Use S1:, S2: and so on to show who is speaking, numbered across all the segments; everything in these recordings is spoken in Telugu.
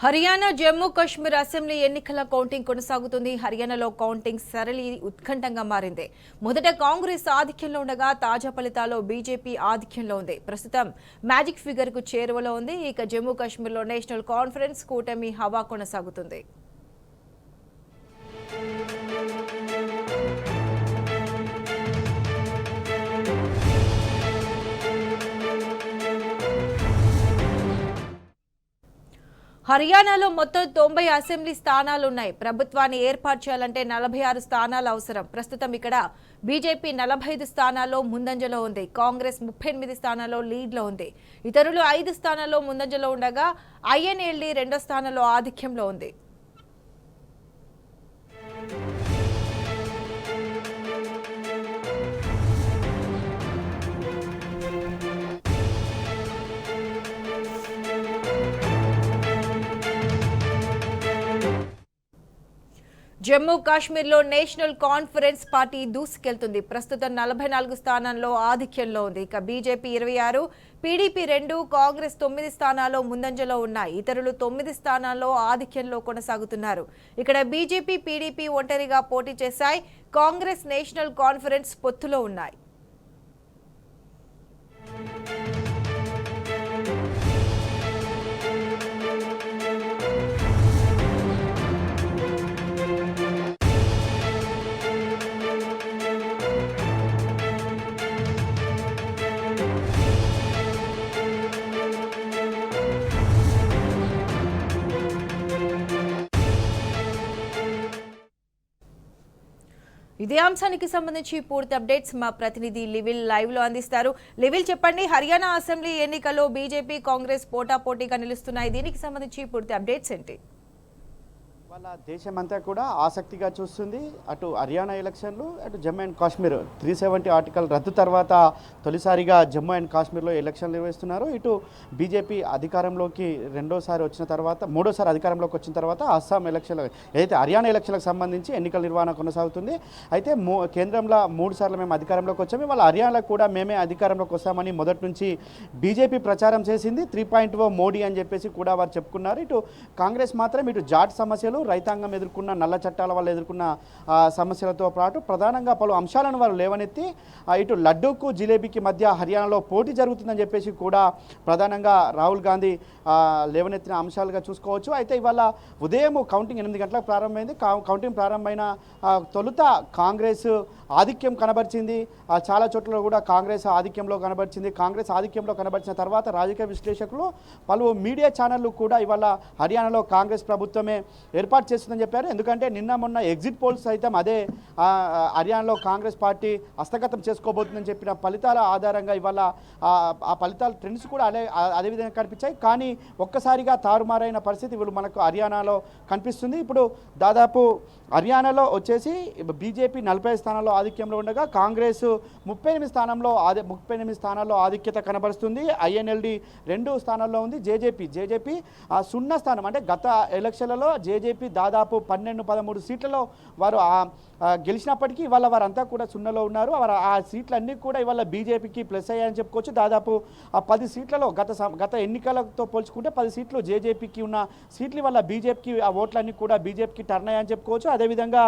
S1: హర్యానా జమ్మూ కాశ్మీర్ అసెంబ్లీ ఎన్నికల కౌంటింగ్ కొనసాగుతుంది. హర్యానాలో కౌంటింగ్ సరళి ఉత్కంఠంగా మారింది. మొదట కాంగ్రెస్ ఆధిక్యంలో ఉండగా తాజా ఫలితాల్లో బీజేపీ ఆధిక్యంలో ఉంది. ప్రస్తుతం మ్యాజిక్ ఫిగర్ కు చేరువలో ఉంది. ఇక జమ్మూ కాశ్మీర్లో నేషనల్ కాన్ఫరెన్స్ కూటమి హవా కొనసాగుతుంది. హర్యానాలో మొత్తం 90 అసెంబ్లీ స్థానాలున్నాయి. ప్రభుత్వాన్ని ఏర్పాటు చేయాలంటే 46 స్థానాలు అవసరం. ప్రస్తుతం ఇక్కడ బీజేపీ 45 స్థానాల్లో ముందంజలో ఉంది. కాంగ్రెస్ 38 స్థానాల్లో లీడ్లో ఉంది. ఇతరులు 5 స్థానాల్లో ముందంజలో ఉండగా ఐఎన్ఎల్డీ 2వ స్థానంలో ఆధిక్యంలో ఉంది. జమ్మూ కాశ్మీర్లో నేషనల్ కాన్ఫరెన్స్ పార్టీ దూసుకెళ్తుంది. ప్రస్తుతం 44 స్థానాల్లో ఆధిక్యంలో ఉంది. ఇక బీజేపీ 26, పీడీపీ 2, కాంగ్రెస్ 9 స్థానాల్లో ముందంజలో ఉన్నాయి. ఇతరులు 9 స్థానాల్లో ఆధిక్యంలో కొనసాగుతున్నారు. ఇక్కడ బీజేపీ, పీడీపీ ఒంటరిగా పోటీ చేశాయి. కాంగ్రెస్, నేషనల్ కాన్ఫరెన్స్ పొత్తులో ఉన్నాయి. ఇదే అంశానికి సంబంధించి పూర్తి అప్డేట్స్ మా ప్రతినిధి లివిల్ లైవ్ లో అందిస్తారు. లివిల్, చెప్పండి, హర్యానా అసెంబ్లీ ఎన్నికల్లో బీజేపీ, కాంగ్రెస్ పోటాపోటీగా నిలుస్తున్నాయి. దీనికి సంబంధించి పూర్తి అప్డేట్స్ ఏంటి?
S2: వాళ్ళ దేశమంతా కూడా ఆసక్తిగా చూస్తుంది. అటు హర్యానా ఎలక్షన్లు, అటు జమ్మూ అండ్ కాశ్మీర్ 370 ఆర్టికల్ రద్దు తర్వాత తొలిసారిగా జమ్మూ అండ్ కాశ్మీర్లో ఎలక్షన్లు నిర్వహిస్తున్నారు. ఇటు బీజేపీ అధికారంలోకి మూడోసారి అధికారంలోకి వచ్చిన తర్వాత అస్సాం ఎలక్షన్లు, ఏదైతే హర్యానా ఎలక్షన్లకు సంబంధించి ఎన్నికల నిర్వహణ కొనసాగుతుంది. అయితే కేంద్రంలో 3 సార్లు మేము అధికారంలోకి వచ్చాము, వాళ్ళ హర్యానాలో కూడా మేమే అధికారంలోకి వస్తామని మొదటి నుంచి బీజేపీ ప్రచారం చేసింది. 3.0 మోడీ అని చెప్పేసి కూడా వారు చెప్పుకున్నారు. ఇటు కాంగ్రెస్ మాత్రం ఇటు జాట్ సమస్యలు, రైతాంగం ఎదుర్కొన్న నల్ల చట్టాల వల్ల ఎదుర్కొన్న సమస్యలతో పాటు ప్రధానంగా పలు అంశాలను వారు లేవనెత్తి ఇటు లడ్డూకు జిలేబీకి మధ్య హర్యానాలో పోటీ జరుగుతుందని చెప్పేసి కూడా ప్రధానంగా రాహుల్ గాంధీ లేవనెత్తిన అంశాలుగా చూసుకోవచ్చు. అయితే ఇవాళ ఉదయం కౌంటింగ్ 8 గంటలకు ప్రారంభమైంది. కౌంటింగ్ ప్రారంభమైన తొలుత కాంగ్రెస్ ఆధిక్యం కనబరిచింది. చాలా చోట్ల కూడా కాంగ్రెస్ ఆధిక్యంలో కనబరిచింది. కాంగ్రెస్ ఆధిక్యంలో కనబరిచిన తర్వాత రాజకీయ విశ్లేషకులు, పలు మీడియా ఛానళ్లు కూడా ఇవాళ హర్యానాలో కాంగ్రెస్ ప్రభుత్వమే ఏర్పాటు చేస్తుందని చెప్పారు. ఎందుకంటే నిన్న మొన్న ఎగ్జిట్ పోల్స్ సైతం అదే హర్యానాలో కాంగ్రెస్ పార్టీ హస్తగతం చేసుకోబోతుందని చెప్పిన ఫలితాల ఆధారంగా ఇవాళ ఆ ఫలితాల ట్రెండ్స్ కూడా అదేవిధంగా కనిపించాయి. కానీ ఒక్కసారిగా తారుమారైన పరిస్థితి ఇప్పుడు మనకు హర్యానాలో కనిపిస్తుంది. ఇప్పుడు దాదాపు హర్యానాలో వచ్చేసి బీజేపీ 40 స్థానాల్లో ఆధిక్యంలో ఉండగా కాంగ్రెస్ 38 స్థానాల్లో ఆధిక్యత కనబరుస్తుంది. ఐఎన్ఎల్డీ 2 స్థానాల్లో ఉంది. జేజేపీ 0 స్థానం, అంటే గత ఎలక్షన్లలో జేజేపీ దాదాపు 12-13 సీట్లలో వారు గెలిచినప్పటికీ ఇవాళ వారంతా కూడా 0లో ఉన్నారు. ఆ సీట్లన్నీ కూడా ఇవాళ బీజేపీకి ప్లస్ అయ్యాయని చెప్పుకోవచ్చు. దాదాపు 10 సీట్లలో గత ఎన్నికలతో పోల్చుకుంటే 10 సీట్లు జేజేపీకి ఉన్న సీట్లు వల్ల బీజేపీకి ఆ ఓట్లన్నీ కూడా బీజేపీకి టర్న్ అయ్యాయని చెప్పుకోవచ్చు. అదేవిధంగా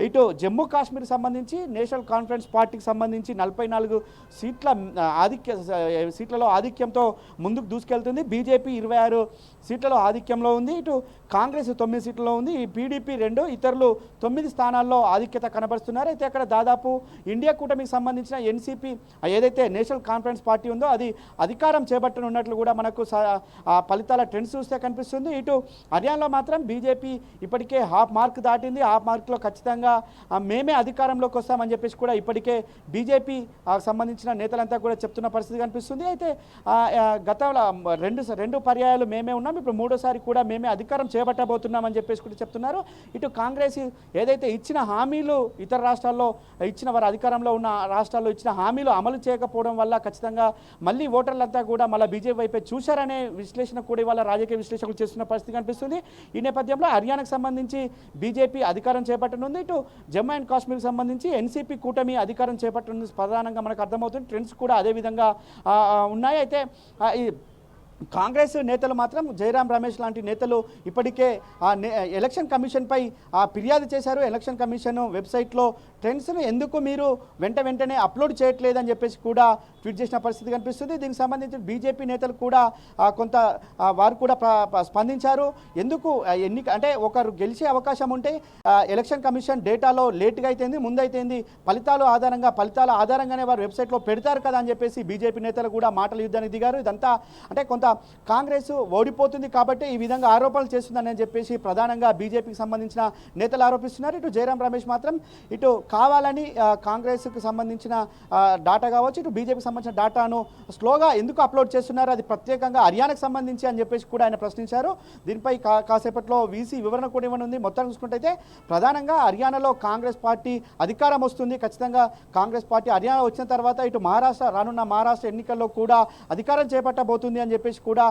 S2: ఇటు జమ్మూ కాశ్మీర్ సంబంధించి నేషనల్ కాన్ఫరెన్స్ పార్టీకి సంబంధించి 44 సీట్లలో ఆధిక్యంతో ముందుకు దూసుకెళ్తుంది. బీజేపీ 26 సీట్లలో ఆధిక్యంలో ఉంది. ఇటు కాంగ్రెస్ 9 సీట్లలో ఉంది. పీడీపీ 2, ఇతరులు 9 స్థానాల్లో ఆధిక్యత కనబరుస్తున్నారు. అయితే అక్కడ దాదాపు ఇండియా కూటమికి సంబంధించిన ఎన్సీపీ, ఏదైతే నేషనల్ కాన్ఫరెన్స్ పార్టీ ఉందో అది అధికారం చేపట్టనున్నట్లు కూడా మనకు ఫలితాల ట్రెండ్స్ చూస్తే కనిపిస్తుంది. ఇటు హర్యానాలో మాత్రం బీజేపీ ఇప్పటికే హాఫ్ మార్క్ దాటింది. హాఫ్ మార్క్లో ఖచ్చితంగా మేమే అధికారంలోకి వస్తామని చెప్పేసి కూడా ఇప్పటికే బీజేపీ సంబంధించిన నేతలంతా కూడా చెప్తున్న పరిస్థితి కనిపిస్తుంది. అయితే గతంలో రెండు పర్యాయాలు మేమే ఉన్నాం, ఇప్పుడు మూడోసారి కూడా మేమే అధికారం చేపట్టబోతున్నామని చెప్పేసి కూడా చెప్తున్నారు. ఇటు కాంగ్రెస్ ఏదైతే ఇచ్చిన హామీలు ఇతర రాష్ట్రాల్లో ఇచ్చిన వారు అధికారంలో ఉన్న రాష్ట్రాల్లో ఇచ్చిన హామీలు అమలు చేయకపోవడం వల్ల ఖచ్చితంగా మళ్ళీ ఓటర్లంతా కూడా మళ్ళీ బీజేపీ వైపే చూశారనే విశ్లేషణ కూడా ఇవాళ రాజకీయ విశ్లేషకులు చేస్తున్న పరిస్థితి కనిపిస్తుంది. ఈ నేపథ్యంలో హర్యానాకు సంబంధించి బీజేపీ అధికారం చేపట్టనుంది. ఇటు జమ్మూ అండ్ కాశ్మీర్కి సంబంధించి ఎన్సీపీ కూటమి అధికారం చేపట్టనుంది. ప్రధానంగా మనకు అర్థమవుతుంది. ట్రెండ్స్ కూడా అదేవిధంగా ఉన్నాయి. అయితే కాంగ్రెస్ నేతలు మాత్రం జయరాం రమేష్ లాంటి నేతలు ఇప్పటికే ఎలక్షన్ కమిషన్పై ఫిర్యాదు చేశారు. ఎలక్షన్ కమిషన్ వెబ్సైట్లో ట్రెండ్స్ను ఎందుకు మీరు వెంటనే అప్లోడ్ చేయట్లేదని చెప్పేసి కూడా ట్వీట్ చేసిన పరిస్థితి కనిపిస్తుంది. దీనికి సంబంధించి బీజేపీ నేతలు కూడా కొంత వారు కూడా స్పందించారు. ఎందుకు అంటే ఒకరు గెలిచే అవకాశం ఉంటే ఎలక్షన్ కమిషన్ డేటాలో లేట్గా అయితేంది ముందైతేంది ఫలితాల ఆధారంగానే వారు వెబ్సైట్లో పెడతారు కదా అని చెప్పేసి బీజేపీ నేతలు కూడా మాటల యుద్ధానికి దిగారు. ఇదంతా అంటే కొంత కాంగ్రెస్ ఓడిపోతుంది కాబట్టి ఈ విధంగా ఆరోపణలు చేస్తుందని చెప్పేసి ప్రధానంగా బీజేపీకి సంబంధించిన నేతలు ఆరోపిస్తున్నారు. ఇటు జయరాం రమేష్ మాత్రం ఇటు కావాలని కాంగ్రెస్కి సంబంధించిన డాటా కావచ్చు, ఇటు బీజేపీకి సంబంధించిన డాటాను స్లోగా ఎందుకు అప్లోడ్ చేస్తున్నారు, అది ప్రత్యేకంగా హర్యానాకు సంబంధించి అని చెప్పేసి కూడా ఆయన ప్రశ్నించారు. దీనిపై కాసేపట్లో వీసీ వివరణ కూడా ఇవ్వనుంది. మొత్తం చూసుకుంటే ప్రధానంగా హర్యానాలో కాంగ్రెస్ పార్టీ అధికారం వస్తుంది. ఖచ్చితంగా కాంగ్రెస్ పార్టీ హర్యానా వచ్చిన తర్వాత ఇటు రానున్న మహారాష్ట్ర ఎన్నికల్లో కూడా అధికారం చేపట్టబోతుంది అని చెప్పేసి కూడా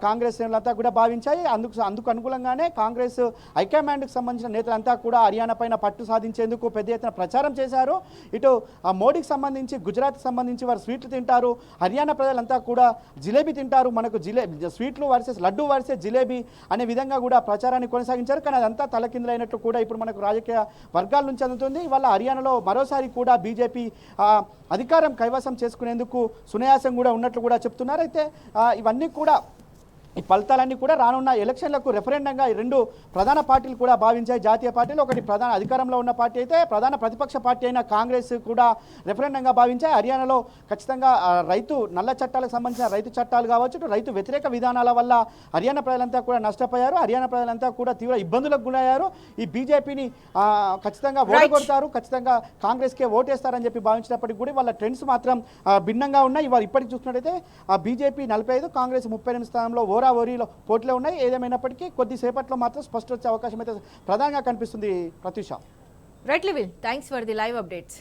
S2: కాంగ్రెస్ నేతలంతా కూడా భావించాయి. అందుకు అనుకూలంగానే కాంగ్రెస్ హైకమాండ్కి సంబంధించిన నేతలంతా కూడా హర్యానా పైన పట్టు సాధించేందుకు పెద్ద ఎత్తున ప్రచారం చేశారు. ఇటు మోడీకి సంబంధించి గుజరాత్కి సంబంధించి వారు స్వీట్లు తింటారు, హర్యానా ప్రజలంతా కూడా జిలేబీ తింటారు, మనకు స్వీట్లు వర్సెస్ లడ్డు వర్సెస్ జిలేబీ అనే విధంగా కూడా ప్రచారాన్ని కొనసాగించారు. కానీ అదంతా తలకిందులైనట్టు కూడా ఇప్పుడు మనకు రాజకీయ వర్గాల నుంచి అందుతుంది. ఇవాళ హర్యానాలో మరోసారి కూడా బీజేపీ అధికారం కైవసం చేసుకునేందుకు సునాయాసం కూడా ఉన్నట్లు కూడా చెప్తున్నారు. అయితే ఇవన్నీ కూడా ఈ ఫలితాలన్నీ కూడా రానున్న ఎలక్షన్లకు రెఫరెండంగా ఈ రెండు ప్రధాన పార్టీలు కూడా భావించాయి. జాతీయ పార్టీలు ఒకటి ప్రధాన అధికారంలో ఉన్న పార్టీ అయితే ప్రధాన ప్రతిపక్ష పార్టీ అయిన కాంగ్రెస్ కూడా రెఫరెండంగా భావించాయి. హర్యానాలో ఖచ్చితంగా నల్ల చట్టాలకు సంబంధించిన రైతు చట్టాలు కావచ్చు, రైతు వ్యతిరేక విధానాల వల్ల హర్యానా ప్రజలంతా కూడా నష్టపోయారు. హర్యానా ప్రజలంతా కూడా తీవ్ర ఇబ్బందులకు గురయ్యారు. ఈ బీజేపీని ఖచ్చితంగా ఓడగొడతారు, ఖచ్చితంగా కాంగ్రెస్కే ఓటేస్తారని చెప్పి భావించినప్పటికీ కూడా వాళ్ళ ట్రెండ్స్ మాత్రం భిన్నంగా ఉన్నాయి. ఇవాళ ఇప్పటికి చూసినట్టయితే బీజేపీ 45, కాంగ్రెస్ 38 స్థానంలో ఓరీలో పోటీలో ఉన్నాయి. ఏదేమైనప్పటికీ కొద్దిసేపట్లో మాత్రం స్పష్ట వచ్చే అవకాశం అయితే ప్రధానంగా కనిపిస్తుంది. Pratyusha.
S1: Right level, thanks for the live updates.